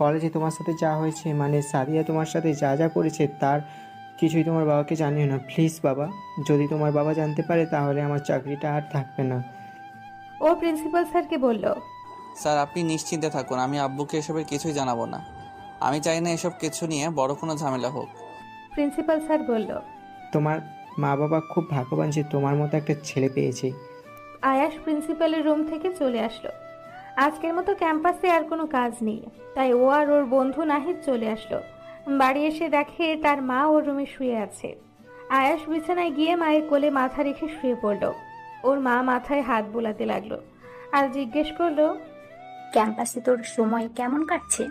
কলেজে তোমার সাথে যা হয়েছে, মানে সাদিয়া তোমার সাথে যা যা করেছে, তার কিছুই তোমার বাবাকে জানিও না প্লিজ বাবা। যদি তোমার বাবা জানতে পারে তাহলে আমার চাকরিটা আর থাকবে না। ও প্রিন্সিপাল স্যারকে বলল। স্যার আপনি নিশ্চিন্তে থাকুন, আমি আব্বুকে এসবের কিছুই জানাবো না। আমি চাই না এসব কিছু নিয়ে বড় কোনো ঝামেলা হোক। প্রিন্সিপাল স্যার বলল। তোমার মা বাবা খুব ভাগ্যবান যে তোমার মতো একটা ছেলে পেয়েছে। আয়াস প্রিন্সিপালের রুম থেকে চলে আসলো। আজকের মতো ক্যাম্পাসে আর কোনো কাজ নেই, তাই ও আর ওর বন্ধু নাহিদ চলে আসলো। বাড়ি এসে দেখে তার মা ওর রুমে শুয়ে আছে। আয়াস বিছানায় গিয়ে মায়ের কোলে মাথা রেখে শুয়ে পড়ল। ওর মা মাথায় হাত বোলাতে লাগলো আর জিজ্ঞেস করলো, ক্যাম্পাসে তোর সময় কেমন কাটছে?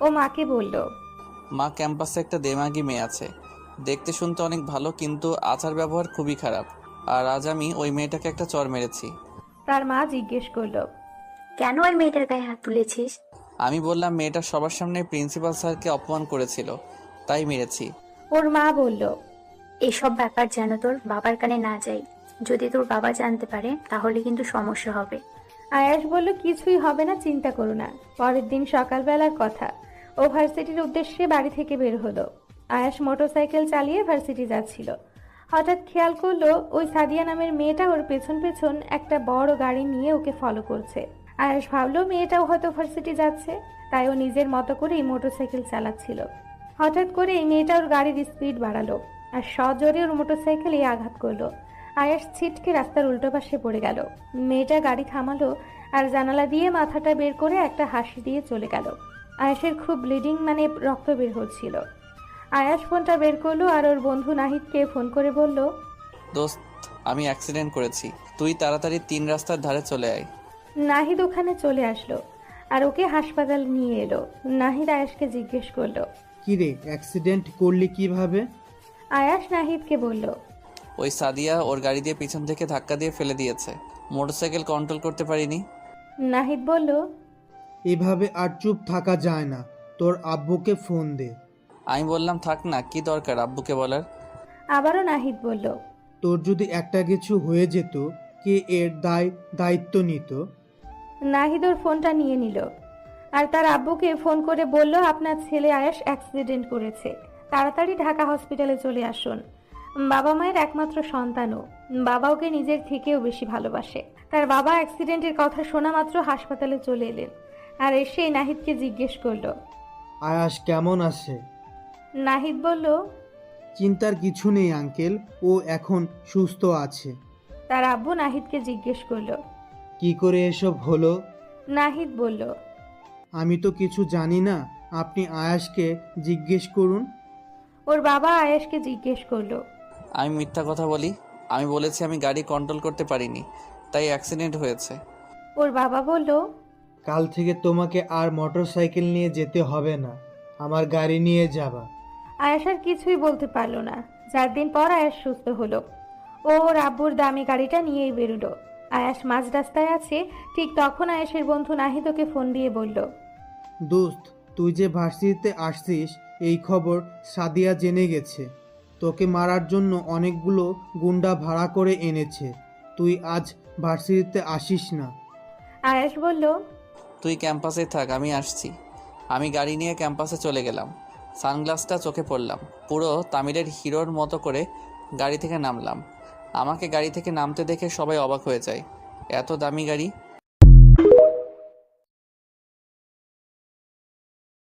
ও মাকে বলল। মা, ক্যাম্পাসে একটা দেমাগি মেয়ে আছে, দেখতে শুনতে অনেক ভালো কিন্তু আচার ব্যবহার খুবই খারাপ। আর আজ আমি ওই মেয়েটাকে একটা চড় মেরেছি। তার মা জিজ্ঞেস করলো, কেন ওই মেয়েটার গায়ে হাত তুলেছিস? আমি বললাম মেয়েটা সবার সামনে প্রিন্সিপাল স্যারকে অপমান করেছিল, তাই মেরেছি। ওর মা বলল, এসব ব্যাপার যেন তোর বাবার কানে না যায়। যদি তোর বাবা জানতে পারে তাহলে কিন্তু সমস্যা হবে। আয়াস বলল, কিছুই হবে না, চিন্তা করো না। পরের দিন সকালবেলার কথা, ও ভার্সিটির উদ্দেশ্যে বাড়ি থেকে বের হলো। আয়াস মোটরসাইকেল চালিয়ে ভার্সিটি যাচ্ছিল। হঠাৎ খেয়াল করলো ওই সাদিয়া নামের মেয়েটা ওর পেছন পেছন একটা বড় গাড়ি নিয়ে ওকে ফলো করছে। আয়াস ভাবলো মেয়েটাও হয়তো ভার্সিটি যাচ্ছে, তাই ও নিজের মতো করেই মোটরসাইকেল চালাচ্ছিল। হঠাৎ করে এই মেয়েটা ওর গাড়ির স্পিড বাড়ালো আর সজোরে ওর মোটরসাইকেলে আঘাত করলো। আয়াস ছিটকে রাস্তার উল্টো পাশে পড়ে গেল। মেয়েটা গাড়ি থামালো আর জানালা দিয়ে মাথাটা বের করে একটা হাসি দিয়ে চলে গেল। আয়াসের খুব ব্লিডিং, মানে রক্ত বের হচ্ছিল। আয়াস ফোনটা বের করলো আর ওর বন্ধু নাহিদকে ফোন করে বলল, দোস্ত, আমি অ্যাক্সিডেন্ট করেছি, তুই তাড়াতাড়ি 3 রাস্তার ধারে চলে আয়। নাহিদ ওখানে চলে আসলো আর ওকে হাসপাতাল নিয়ে এলো। নাহিদ আয়াসকে জিজ্ঞেস করলো। কি রে, অ্যাক্সিডেন্ট করলি কিভাবে? আয়াস নাহিদকে বলল, ওই সাদিয়া ওর গাড়ি দিয়ে পিছন থেকে ধাক্কা দিয়ে ফেলে দিয়েছে, মোটরসাইকেল কন্ট্রোল করতে পারিনি। নাহিদ বলল, এভাবে আর চুপ থাকা যায় না, তোর আব্বুকে ফোন দে। আমি বললাম থাক না, কি দরকার আব্বুকে বলার। আবারও নাহিদ বলল, তোর যদি একটা কিছু হয়ে যেত, কে এর দায়িত্ব নিত? নাহিদ ওর ফোনটা নিয়ে নিল আর তার আব্বুকে ফোন করে বলল, আপনার ছেলে আয়াস অ্যাক্সিডেন্ট করেছে, তাড়াতাড়ি ঢাকা হসপিটালে চলে আসুন। বাবা মায়ের একমাত্র সন্তানও, বাবা ওকে নিজের থেকেও বেশি ভালোবাসে। তার বাবা অ্যাক্সিডেন্টের কথা শোনা মাত্র হাসপাতালে চলে এলেন আর এসে নাহিদকে জিজ্ঞেস করলো। আয়াস কেমন আছে? নাহিদ বলল, চিন্তার কিছু নেই আঙ্কেল, ও এখন সুস্থ আছে। তার আব্বু নাহিদকে জিজ্ঞেস করলো। কি করে এসব হলো? নাহিদ বলল, আমি তো কিছু জানি না, আপনি আয়াসকে জিজ্ঞেস করুন। ওর বাবা আয়াসকে জিজ্ঞেস করলো। আমি মিথ্যা কথা বলি? আমি বলেছি আমি গাড়ি কন্ট্রোল করতে পারিনি, তাই অ্যাক্সিডেন্ট হয়েছে। ওর বাবা বলল, কাল থেকে তোমাকে আর মোটরসাইকেল নিয়ে যেতে হবে না, আমার গাড়ি নিয়ে যাবা। আয়াস আর কিছুই বলতে পারলো না। 4 দিন পর আয়াস সুস্থ হলো। ও ওর আব্বুর দামি গাড়িটা নিয়েই বেরোলো। আয়াস মাঝ রাস্তায় আছে, ঠিক তখন আয়াসের বন্ধু নাহিদ ওকে ফোন দিয়ে বলল, দোস্ত, তুই যে ভার্সিটিতে আসছিস এই খবর সাদিয়া জেনে গেছে। তোকে মারার জন্য অনেকগুলো গুন্ডা ভাড়া করে এনেছে। তুই আজ ভার্সিটিতে আসিস না। আয়াস বলল, তুই ক্যাম্পাসে থাক, আমি আসছি। আমি গাড়ি নিয়ে ক্যাম্পাসে চলে গেলাম। সানগ্লাসটা চোখে পড়লাম, পুরো তামিলের হিরোর মতো করে গাড়ি থেকে নামলাম। আমাকে গাড়ি থেকে নামতে দেখে সবাই অবাক হয়ে যায়। এত দামি গাড়ি,